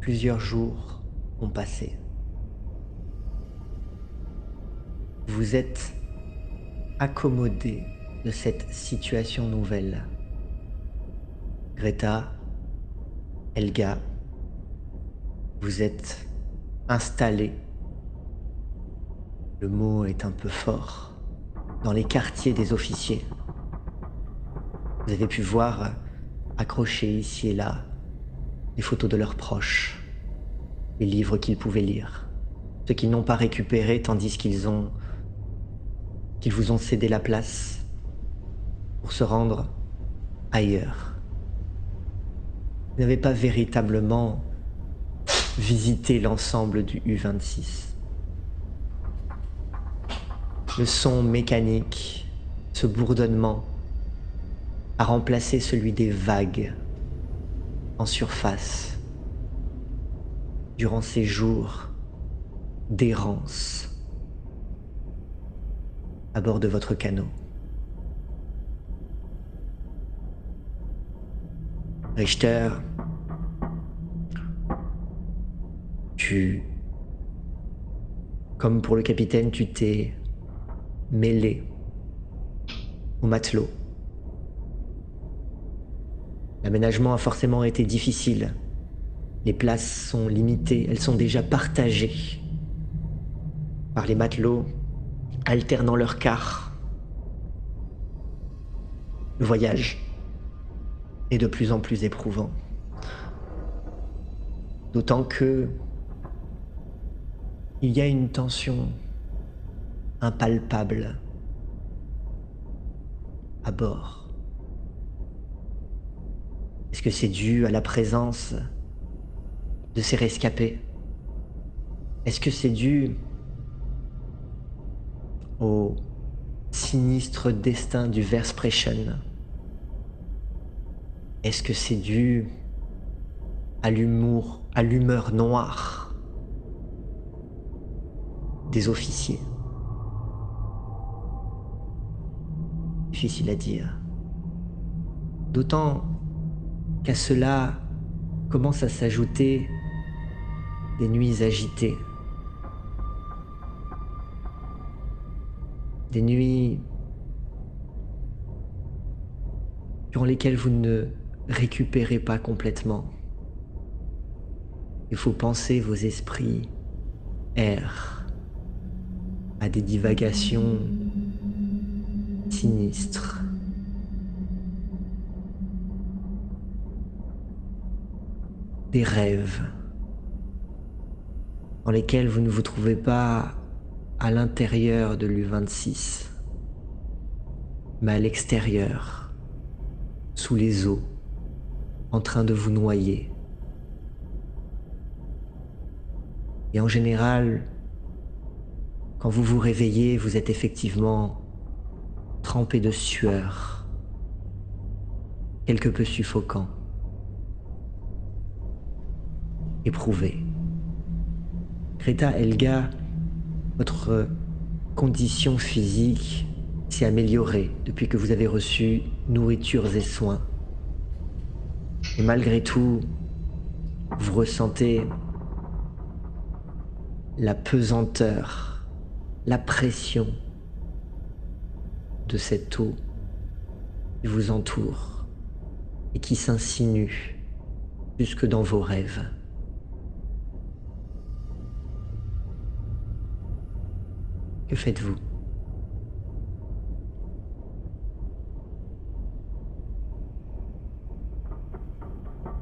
Plusieurs jours ont passé. Vous êtes accommodé de cette situation nouvelle. Greta, Helga, vous êtes installés, le mot est un peu fort, dans les quartiers des officiers. Vous avez pu voir accrochés ici et là les photos de leurs proches, les livres qu'ils pouvaient lire, ceux qu'ils n'ont pas récupérés tandis qu'ils vous ont cédé la place pour se rendre ailleurs. Vous n'avez pas véritablement visité l'ensemble du U26. Le son mécanique, ce bourdonnement, a remplacé celui des vagues en surface durant ces jours d'errance à bord de votre canot. Richter, comme pour le capitaine, tu t'es mêlé aux matelots. L'aménagement a forcément été difficile. Les places sont limitées, elles sont déjà partagées par les matelots, alternant leurs quarts. Le voyage est de plus en plus éprouvant. D'autant que il y a une tension impalpable à bord. Est-ce que c'est dû à la présence de ces rescapés? Est-ce que c'est dû au sinistre destin du Versprechen? Est-ce que c'est dû à l'humeur noire des officiers? Difficile à dire. D'autant qu'à cela commencent à s'ajouter des nuits agitées. Des nuits durant lesquelles vous ne récupérez pas complètement. Il faut penser vos esprits errent à des divagations sinistres. Des rêves dans lesquels vous ne vous trouvez pas à l'intérieur de l'U26, mais à l'extérieur, sous les eaux, en train de vous noyer. Et en général, quand vous vous réveillez, vous êtes effectivement trempé de sueur, quelque peu suffocant, éprouvé. Greta, Helga, votre condition physique s'est améliorée depuis que vous avez reçu nourritures et soins. Et malgré tout, vous ressentez la pesanteur, la pression de cette eau qui vous entoure et qui s'insinue jusque dans vos rêves. Que faites-vous?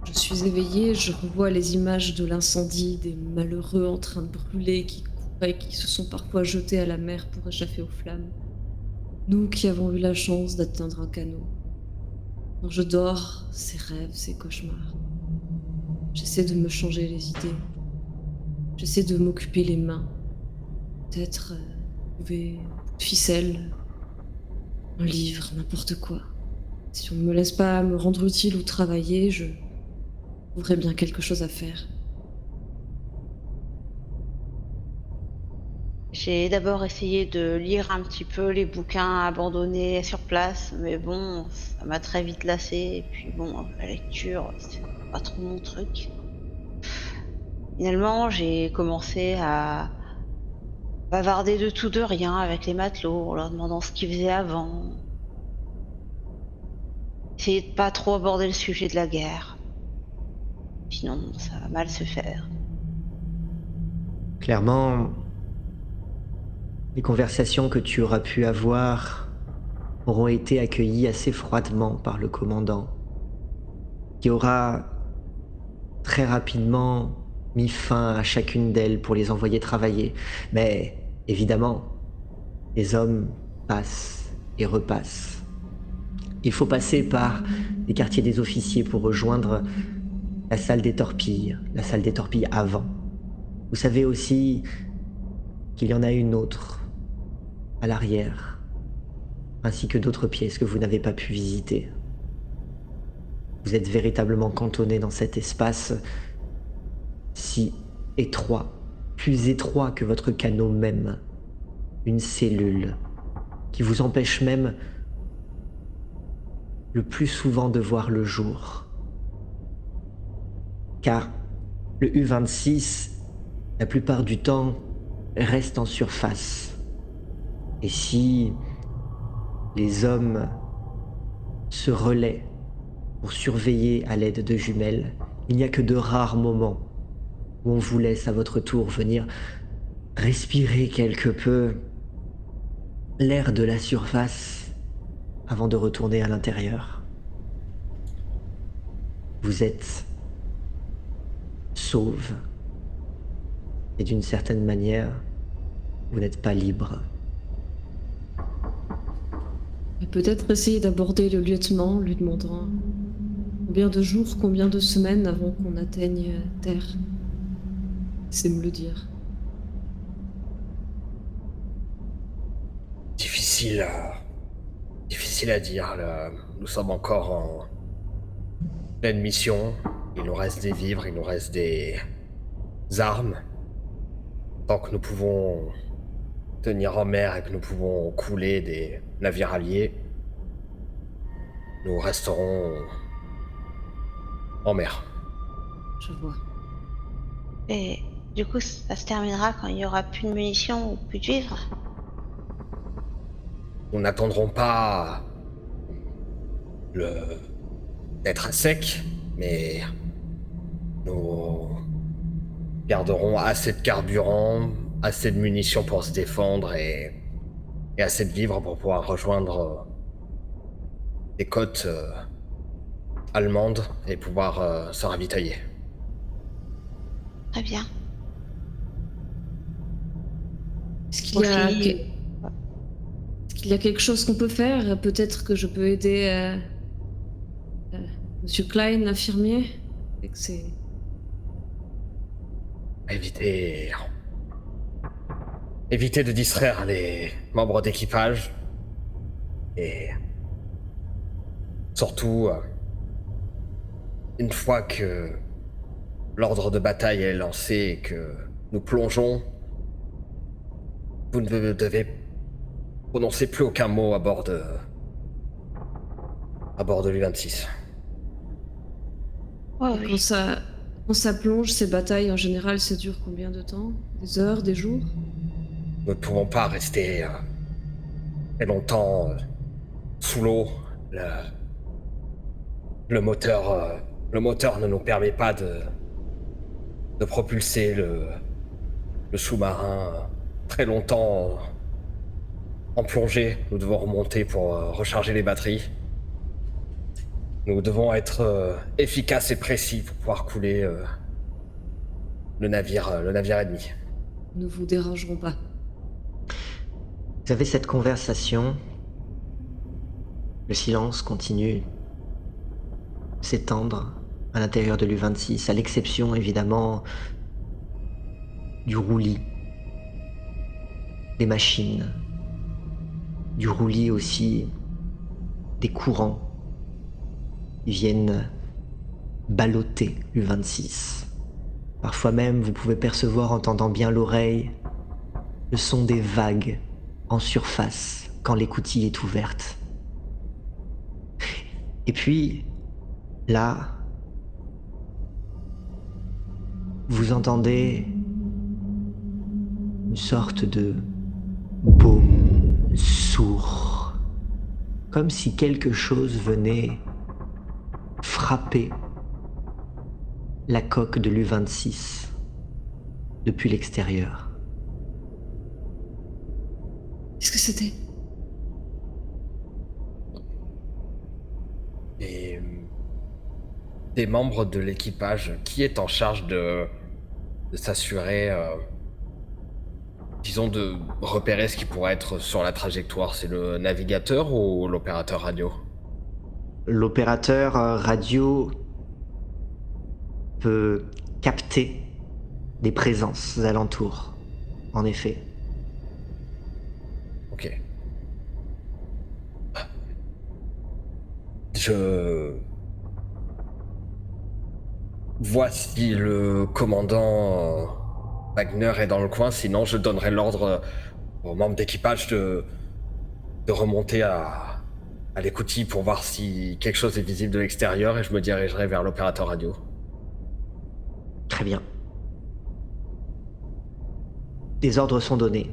Je suis éveillée, je revois les images de l'incendie, des malheureux en train de brûler, qui couraient, qui se sont parfois jetés à la mer pour échapper aux flammes. Nous qui avons eu la chance d'atteindre un canot. Quand je dors, ces rêves, ces cauchemars. J'essaie de me changer les idées. J'essaie de m'occuper les mains. Peut-être trouver un bout de ficelle, un livre, n'importe quoi. Si on ne me laisse pas me rendre utile ou travailler, je trouverai bien quelque chose à faire. J'ai d'abord essayé de lire un petit peu les bouquins abandonnés sur place, mais bon, ça m'a très vite lassée. Et puis bon, la lecture, c'est pas trop mon truc. Finalement, j'ai commencé à bavarder de tout de rien avec les matelots, en leur demandant ce qu'ils faisaient avant. Essayer de pas trop aborder le sujet de la guerre. Sinon, ça va mal se faire. Clairement, les conversations que tu auras pu avoir auront été accueillies assez froidement par le commandant, qui aura très rapidement mis fin à chacune d'elles pour les envoyer travailler. Mais évidemment, les hommes passent et repassent. Il faut passer par les quartiers des officiers pour rejoindre la salle des torpilles avant. Vous savez aussi qu'il y en a une autre à l'arrière, ainsi que d'autres pièces que vous n'avez pas pu visiter. Vous êtes véritablement cantonné dans cet espace si étroit, plus étroit que votre canot même, une cellule qui vous empêche même le plus souvent de voir le jour. Car le U-26, la plupart du temps, reste en surface. Et si les hommes se relaient pour surveiller à l'aide de jumelles, il n'y a que de rares moments où on vous laisse à votre tour venir respirer quelque peu l'air de la surface avant de retourner à l'intérieur. Vous êtes sauve. Et d'une certaine manière, vous n'êtes pas libre. Et peut-être essayer d'aborder le lieutenant, lui demandant combien de jours, combien de semaines avant qu'on atteigne Terre. C'est me le dire. Difficile à dire. Là. Nous sommes encore en pleine mission. Il nous reste des vivres, il nous reste des armes. Tant que nous pouvons tenir en mer et que nous pouvons couler des navires alliés, nous resterons en mer. Je vois. Et du coup, ça se terminera quand il y aura plus de munitions ou plus de vivres. Nous n'attendrons pas d'être à sec, mais nous garderons assez de carburant, assez de munitions pour se défendre et assez de vivres pour pouvoir rejoindre les côtes allemandes et pouvoir se ravitailler. Très bien. Est-ce qu'il y a, Aussi, est-ce qu'il y a quelque chose qu'on peut faire? Peut-être que je peux aider Monsieur Klein, l'infirmier, avec ses... Éviter de distraire les membres d'équipage et surtout une fois que l'ordre de bataille est lancé et que nous plongeons, vous ne devez prononcer plus aucun mot à bord de l'U-26. ouais, Et oui. quand ça plonge, ces batailles, en général, ça dure combien de temps? Des heures, des jours? Nous ne pouvons pas rester très longtemps sous l'eau. Le moteur ne nous permet pas de propulser le sous-marin très longtemps en plongée. Nous devons remonter pour recharger les batteries. Nous devons être efficaces et précis pour pouvoir couler le navire ennemi. Nous vous dérangerons pas. Vous avez cette conversation. Le silence continue de s'étendre à l'intérieur de l'U-26, à l'exception évidemment du roulis, des machines, du roulis aussi des courants qui viennent balloter l'U-26. Parfois même, vous pouvez percevoir, en tendant bien l'oreille, le son des vagues en surface quand l'écoutille est ouverte. Et puis, là, vous entendez une sorte de baume sourd, comme si quelque chose venait frapper la coque de l'U-26 depuis l'extérieur. Qu'est-ce que c'était? Et des membres de l'équipage, qui est en charge de s'assurer, disons, de repérer ce qui pourrait être sur la trajectoire? C'est le navigateur ou l'opérateur radio? L'opérateur radio peut capter des présences alentours, en effet. Ok. Je vois si le commandant Wagner est dans le coin, sinon je donnerai l'ordre aux membres d'équipage de remonter à l'écoutille pour voir si quelque chose est visible de l'extérieur, et je me dirigerai vers l'opérateur radio. Très bien. Des ordres sont donnés.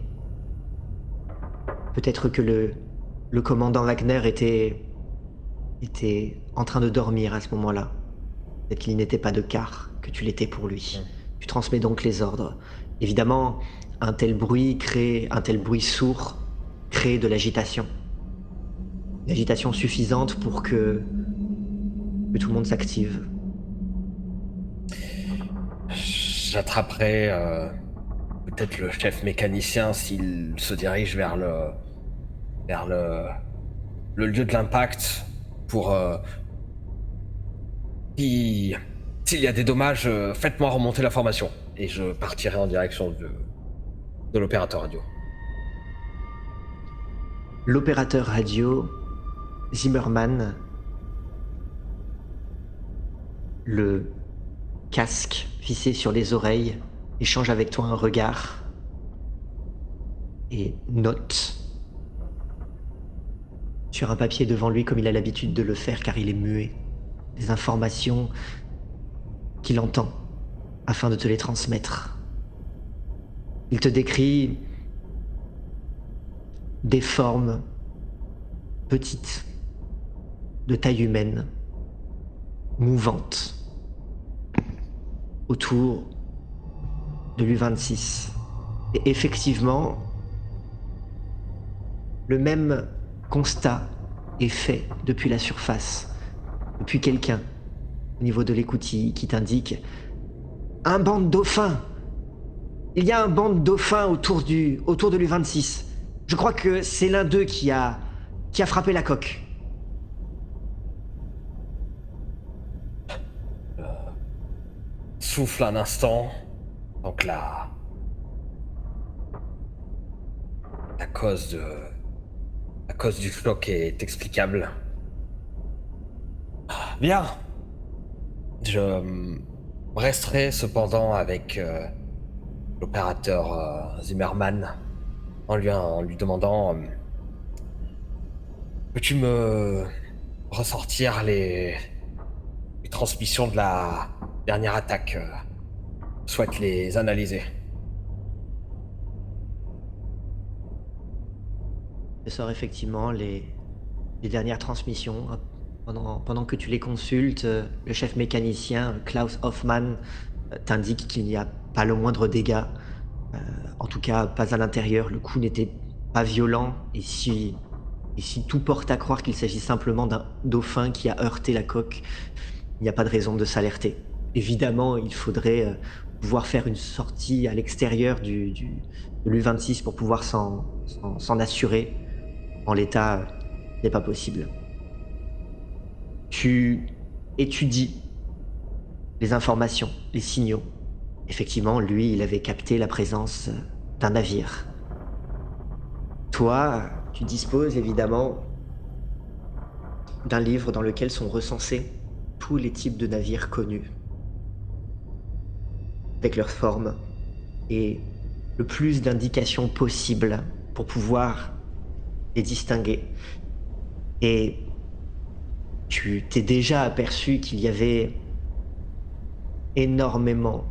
Peut-être que le commandant Wagner était en train de dormir à ce moment-là. Peut-être qu'il n'était pas de quart, que tu l'étais pour lui. Tu transmets donc les ordres. Évidemment, un tel bruit sourd crée de l'agitation. Une agitation suffisante pour que tout le monde s'active. J'attraperai peut-être le chef mécanicien s'il se dirige vers le lieu de l'impact pour s'il y a des dommages, faites-moi remonter l'information et je partirai en direction de l'opérateur radio. L'opérateur radio, Zimmerman, le casque vissé sur les oreilles, échange avec toi un regard et note sur un papier devant lui, comme il a l'habitude de le faire car il est muet, des informations qu'il entend afin de te les transmettre. Il te décrit des formes petites, de taille humaine, mouvantes, autour de l'U-26. Et effectivement, le même constat est fait depuis la surface, depuis quelqu'un au niveau de l'écoutille qui t'indique un banc de dauphins. Il y a un banc de dauphins autour de l'U-26. Je crois que c'est l'un d'eux qui a frappé la coque. Souffle un instant. Donc la cause du choc est explicable. Bien. Je resterai cependant avec l'opérateur Zimmerman en lui demandant peux-tu me ressortir les transmissions de la dernière attaque, souhaite les analyser. Je sors effectivement les dernières transmissions. Pendant que tu les consultes, le chef mécanicien, Klaus Hoffmann, t'indique qu'il n'y a pas le moindre dégât. En tout cas, pas à l'intérieur. Le coup n'était pas violent. Et si tout porte à croire qu'il s'agit simplement d'un dauphin qui a heurté la coque, il n'y a pas de raison de s'alerter. Évidemment, il faudrait pouvoir faire une sortie à l'extérieur de l'U-26 pour pouvoir s'en assurer. En l'état, ce n'est pas possible. Tu étudies les informations, les signaux. Effectivement, lui, il avait capté la présence d'un navire. Toi, tu disposes évidemment d'un livre dans lequel sont recensés tous les types de navires connus, avec leur forme et le plus d'indications possibles pour pouvoir les distinguer. Et tu t'es déjà aperçu qu'il y avait énormément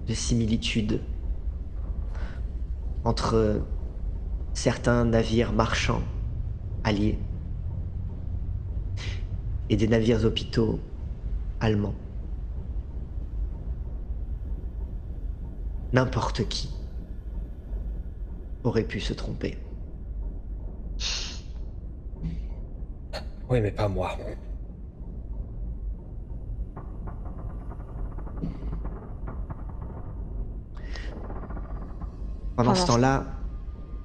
de similitudes entre certains navires marchands alliés et des navires hôpitaux allemands. N'importe qui aurait pu se tromper. Oui, mais pas moi. Pendant ce temps-là,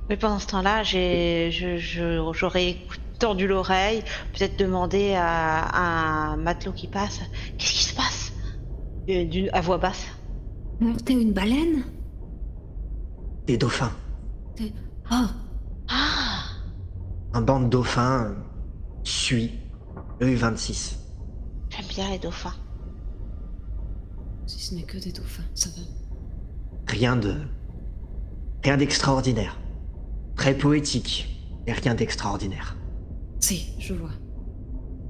Mais pendant ce temps-là, j'aurais tordu l'oreille, peut-être demandé à un matelot qui passe, qu'est-ce qui se passe? À voix basse. Alors, t'es une baleine? des dauphins. Oh, Ah! Un banc de dauphins suit le U-26. J'aime bien les dauphins. si ce n'est que des dauphins, ça va. Rien d'extraordinaire. Très poétique, mais rien d'extraordinaire. Si, je vois.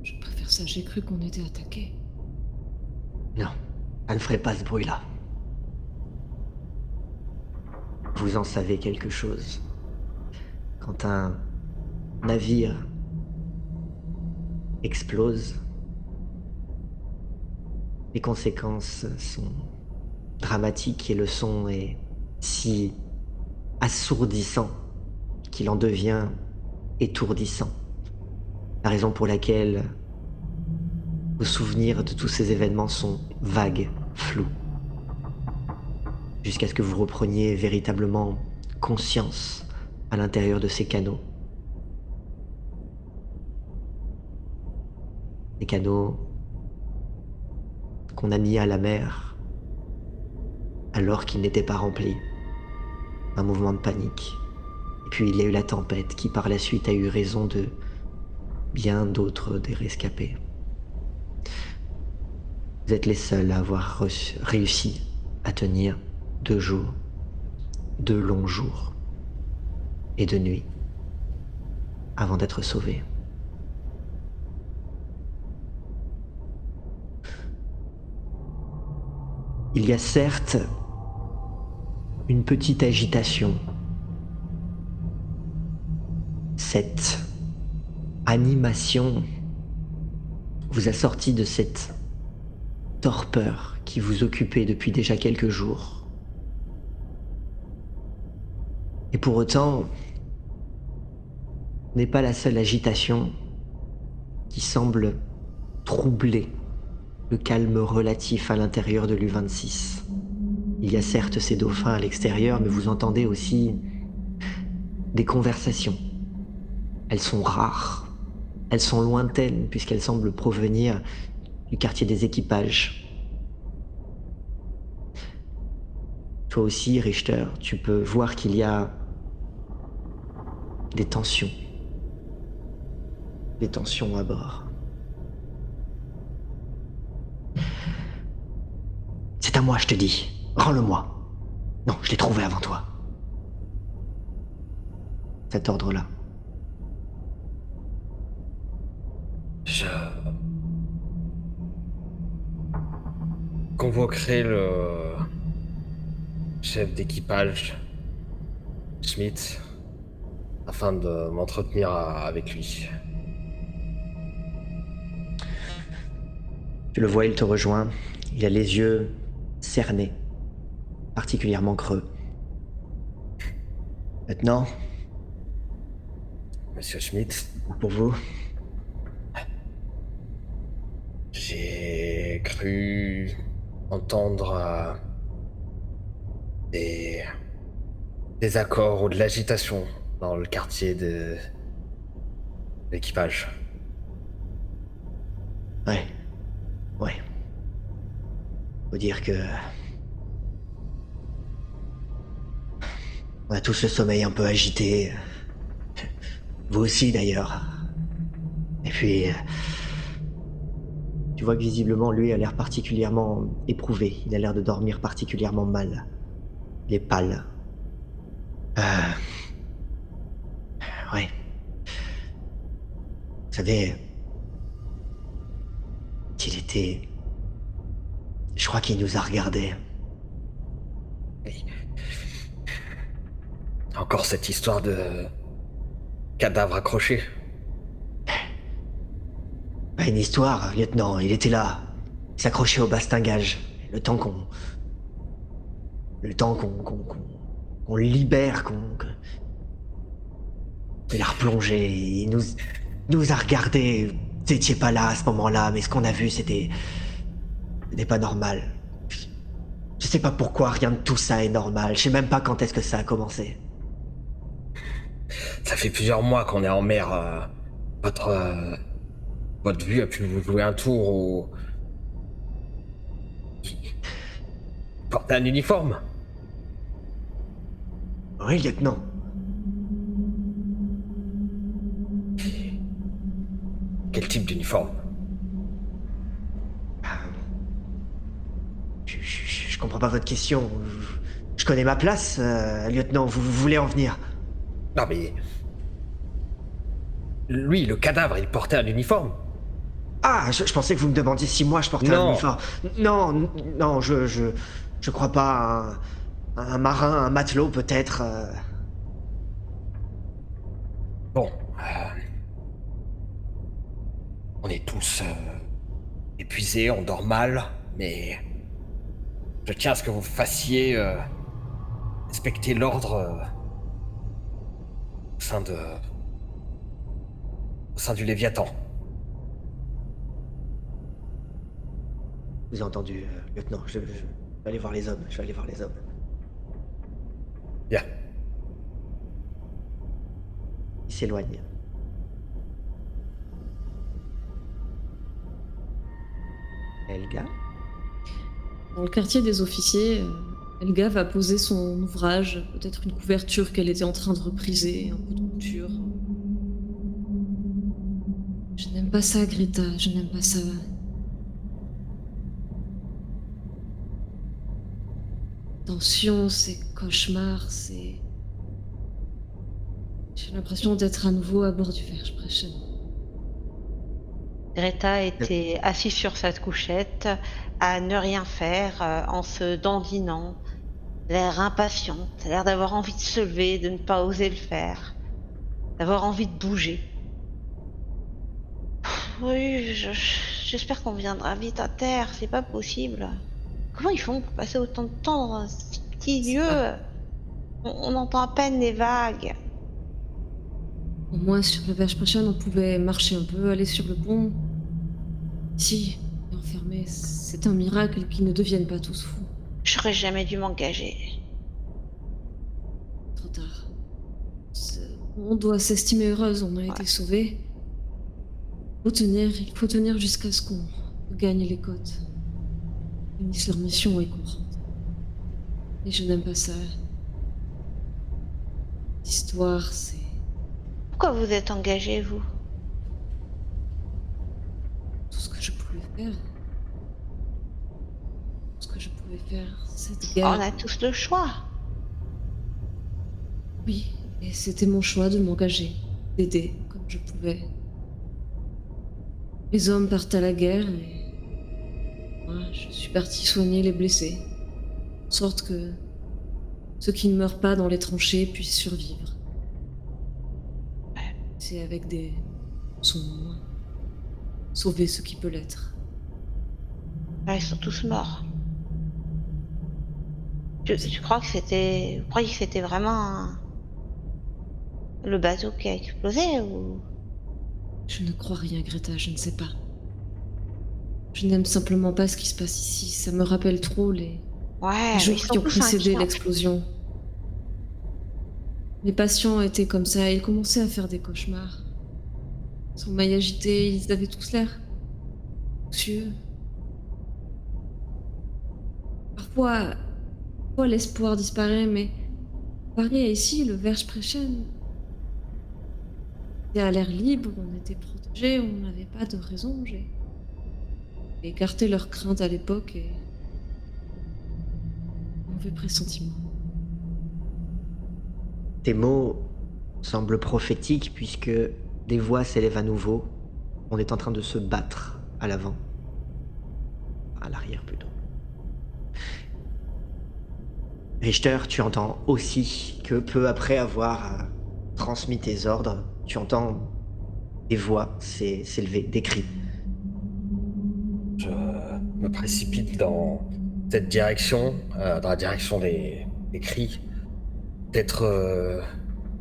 Je préfère ça, j'ai cru qu'on était attaqués. Non, ça ne ferait pas ce bruit-là. Vous en savez quelque chose. Quand un navire explose, les conséquences sont dramatiques et le son est si assourdissant qu'il en devient étourdissant. La raison pour laquelle vos souvenirs de tous ces événements sont vagues, flous, jusqu'à ce que vous repreniez véritablement conscience à l'intérieur de ces canaux. Des canaux qu'on a mis à la mer alors qu'ils n'étaient pas remplis. Un mouvement de panique. Et puis il y a eu la tempête qui par la suite a eu raison de bien d'autres des rescapés. Vous êtes les seuls à avoir réussi à tenir 2 jours, 2 longs jours et 2 nuits avant d'être sauvés. Il y a certes une petite agitation. Cette animation vous a sorti de cette torpeur qui vous occupait depuis déjà quelques jours. Et pour autant, n'est pas la seule agitation qui semble troubler le calme relatif à l'intérieur de l'U-26. Il y a certes ces dauphins à l'extérieur, mais vous entendez aussi des conversations. Elles sont rares, elles sont lointaines puisqu'elles semblent provenir du quartier des équipages. Toi aussi, Richter, tu peux voir qu'il y a des tensions. Des tensions à bord. C'est à moi, je te dis. Rends-le-moi. Non, je l'ai trouvé avant toi. Cet ordre-là. Je convoquerai le chef d'équipage, Schmidt, afin de m'entretenir avec lui. Tu le vois, il te rejoint. Il a les yeux cernés, particulièrement creux. Maintenant, Monsieur Schmidt, pour vous, j'ai cru entendre des accords ou de l'agitation dans le quartier de l'équipage. ouais. Faut dire que on a tous le sommeil un peu agité. Vous aussi d'ailleurs. Et puis, tu vois que visiblement lui a l'air particulièrement éprouvé. Il a l'air de dormir particulièrement mal. Il est pâle. Ouais. Vous savez, je crois qu'il nous a regardés. Encore cette histoire de cadavre accroché. Pas une histoire, lieutenant, il était là. Il s'accrochait au bastingage. Le temps qu'on... Le temps qu'on le libère, il a replongé, il nous a regardés. Vous étiez pas là à ce moment-là, mais ce qu'on a vu, c'était pas normal. Je sais pas pourquoi rien de tout ça est normal. Je sais même pas quand est-ce que ça a commencé. Ça fait plusieurs mois qu'on est en mer. Votre vue a pu vous jouer un tour où... Portez un uniforme. Oui, lieutenant. Quel type d'uniforme? Je comprends pas votre question. Je connais ma place, lieutenant. Vous voulez en venir? Non mais... Lui, le cadavre, il portait un uniforme. Ah, je pensais que vous me demandiez si moi je portais un Non. uniforme. Non, je crois pas. Un marin, un matelot peut-être. Bon. On est tous épuisés, on dort mal, mais... Je tiens à ce que vous fassiez... respecter l'ordre... au sein du Léviathan. Vous avez entendu, lieutenant. Je vais aller voir les hommes. Je vais aller voir les hommes. Bien. Il s'éloigne. Helga? Dans le quartier des officiers, Helga va poser son ouvrage, peut-être une couverture qu'elle était en train de repriser, un peu de couture. Je n'aime pas ça, Greta, je n'aime pas ça. Tension, c'est cauchemar, c'est... J'ai l'impression d'être à nouveau à bord du Versprechen. Greta était assise sur sa couchette, à ne rien faire, en se dandinant, l'air impatiente, l'air d'avoir envie de se lever, de ne pas oser le faire, d'avoir envie de bouger. Oui, j'espère qu'on viendra vite à terre, c'est pas possible. Comment ils font pour passer autant de temps dans un si petit lieu? On entend à peine les vagues. Au moins, sur le Versprechen, on pouvait marcher un peu, aller sur le pont. Ici, enfermé, c'est un miracle qu'ils ne deviennent pas tous fous. J'aurais jamais dû m'engager. Trop tard. On doit s'estimer heureuse, on a été sauvés. Il faut tenir jusqu'à ce qu'on gagne les côtes. Finisse leur mission et qu'on rentre. Et je n'aime pas ça. L'histoire, c'est... Pourquoi vous êtes engagé, vous? Tout ce que je pouvais faire. Tout ce que je pouvais faire, cette On guerre. a tous le choix. Oui, et c'était mon choix de m'engager, d'aider comme je pouvais. Les hommes partent à la guerre et moi, je suis partie soigner les blessés, en sorte que ceux qui ne meurent pas dans les tranchées puissent survivre. C'est avec des soins, sauver ce qui peut l'être. Là, ils sont tous morts. Je crois que c'était... Vous croyez que c'était vraiment le bateau qui a explosé ou... Je ne crois rien, Greta, je ne sais pas. Je n'aime simplement pas ce qui se passe ici. Ça me rappelle trop les Ouais, jours ils sont qui ont tous précédé inquiets. l'explosion. Mes patients étaient comme ça, ils commençaient à faire des cauchemars. Ils sont mailles agitées, ils avaient tous l'air anxieux. Parfois l'espoir disparaît, mais comparé à ici, le Versprechen, c'était à l'air libre, on était protégés, on n'avait pas de raison. J'ai écarté leurs craintes à l'époque et... mauvais pressentiment. Tes mots semblent prophétiques puisque des voix s'élèvent à nouveau. On est en train de se battre à l'avant. À l'arrière plutôt. Richter, tu entends aussi que peu après avoir transmis tes ordres, tu entends des voix s'élever, des cris. Je me précipite dans cette direction, dans la direction des cris. Peut-être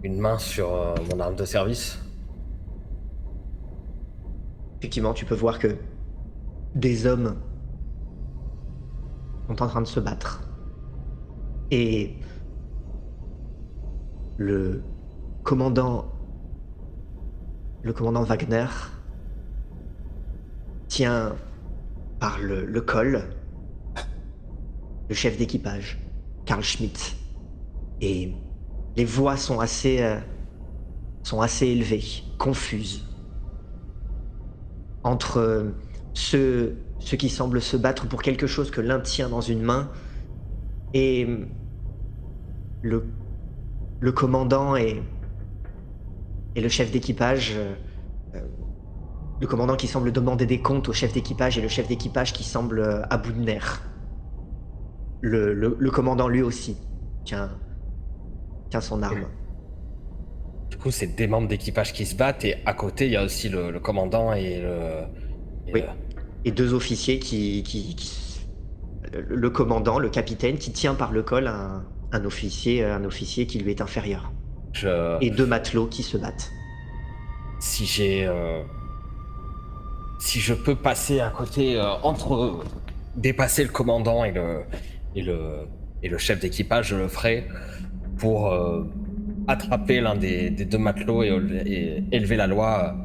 une main sur mon arme de service. Effectivement, tu peux voir que des hommes sont en train de se battre. Et le commandant Wagner tient par le col le chef d'équipage, Karl Schmidt. Et les voix sont assez élevées, confuses. Entre ceux qui semblent se battre pour quelque chose que l'un tient dans une main et le commandant et le chef d'équipage, le commandant qui semble demander des comptes au chef d'équipage et le chef d'équipage qui semble à bout de nerfs. Le commandant lui aussi tient son arme. Du coup, c'est des membres d'équipage qui se battent et à côté, il y a aussi le commandant et Oui. Et deux officiers le commandant, le capitaine, qui tient par le col un officier qui lui est inférieur. Et deux matelots qui se battent. Si je peux passer à côté, dépasser le commandant et le chef d'équipage, je le ferai pour attraper l'un des deux matelots et élever la loi.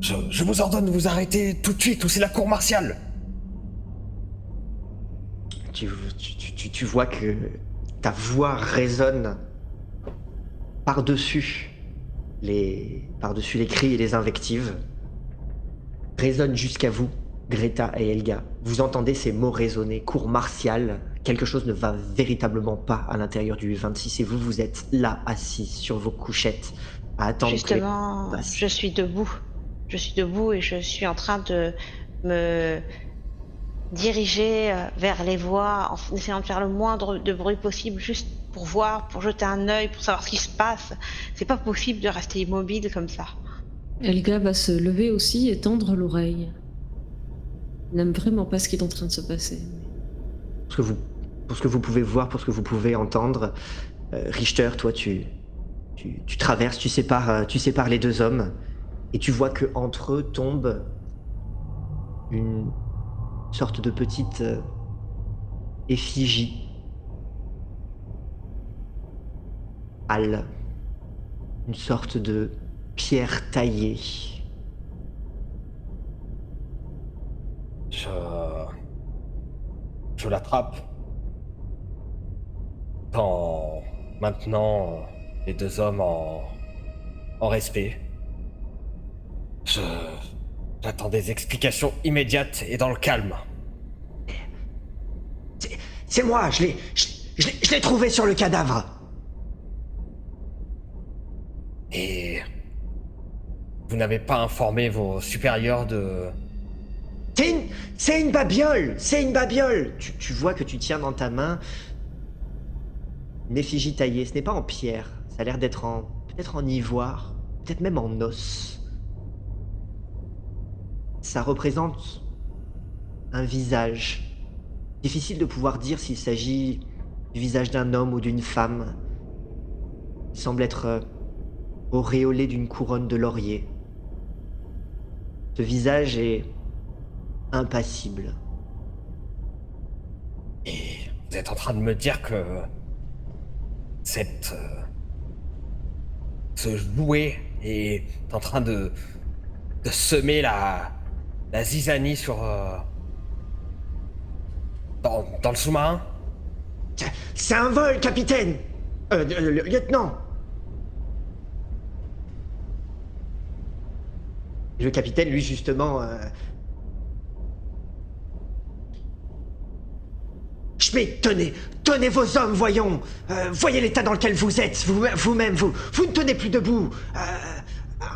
Je vous ordonne de vous arrêter tout de suite ou c'est la cour martiale. Tu vois que ta voix résonne par-dessus les cris et les invectives, résonne jusqu'à vous, Greta et Helga. Vous entendez ces mots résonner, cour martiale. Quelque chose ne va véritablement pas à l'intérieur du U26 et vous êtes là, assis sur vos couchettes, à attendre Justement, que... je suis debout. Je suis debout et je suis en train de me diriger vers les voies en essayant de faire le moindre de bruit possible juste pour voir, pour jeter un œil, pour savoir ce qui se passe. C'est pas possible de rester immobile comme ça. Helga va se lever aussi et tendre l'oreille. Elle n'aime vraiment pas ce qui est en train de se passer. Pour ce que vous pouvez voir, pour ce que vous pouvez entendre, Richter, toi tu traverses, tu sépares les deux hommes et tu vois que entre eux tombe une sorte de petite effigie, pâle, une sorte de pierre taillée. Je l'attrape. En maintenant les deux hommes en respect. J'attends des explications immédiates et dans le calme. C'est moi, je l'ai trouvé sur le cadavre. Et vous n'avez pas informé vos supérieurs de... C'est une babiole. Tu vois que tu tiens dans ta main une effigie taillée. Ce n'est pas en pierre. Ça a l'air d'être peut-être en ivoire, peut-être même en os. Ça représente un visage. Difficile de pouvoir dire s'il s'agit du visage d'un homme ou d'une femme. Il semble être auréolé d'une couronne de laurier. Ce visage est impassible. Et vous êtes en train de me dire que ce jouet est en train de semer la zizanie sur dans le sous-marin? C'est un vol, capitaine. Lieutenant. Et le capitaine, lui, justement... Schmidt, tenez vos hommes, voyons. Voyez l'état dans lequel vous êtes, vous-même, vous ne tenez plus debout.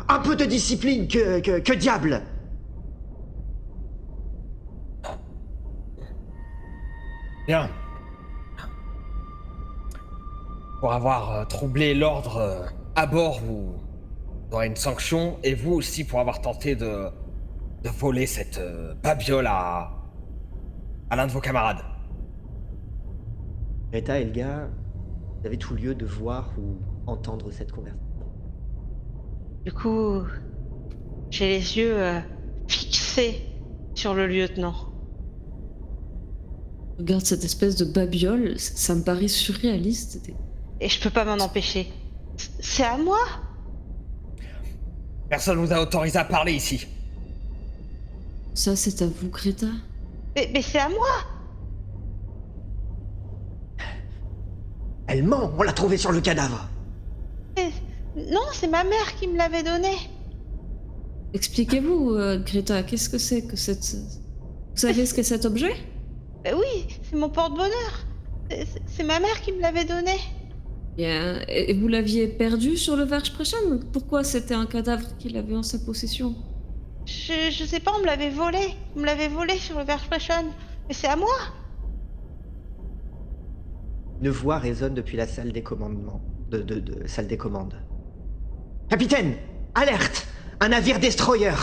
Un peu de discipline, que diable. Bien. pour avoir troublé l'ordre à bord, vous aurez une sanction, et vous aussi pour avoir tenté de voler cette babiole à l'un de vos camarades. Greta, Elga, vous avez tout lieu de voir ou entendre cette conversation. Du coup, j'ai les yeux fixés sur le lieutenant. Regarde cette espèce de babiole, ça me paraît surréaliste. Et je peux pas m'en empêcher. C'est à moi? Personne vous a autorisé à parler ici. Ça, c'est à vous, Greta? Mais c'est à moi! Elle ment, on l'a trouvée sur le cadavre. Non, c'est ma mère qui me l'avait donné. Expliquez-vous, Greta, qu'est-ce que c'est que cette... Vous savez ce qu'est cet objet? Oui, c'est mon porte-bonheur. C'est ma mère qui me l'avait donné. Bien, et vous l'aviez perdu sur le Vershpreshen? Pourquoi c'était un cadavre qu'il avait en sa possession? Je sais pas, on me l'avait volé. On me l'avait volé sur le Vershpreshen. Mais c'est à moi! Une voix résonne depuis la salle des commandements. Salle des commandes. Capitaine! Alerte! Un navire destroyer!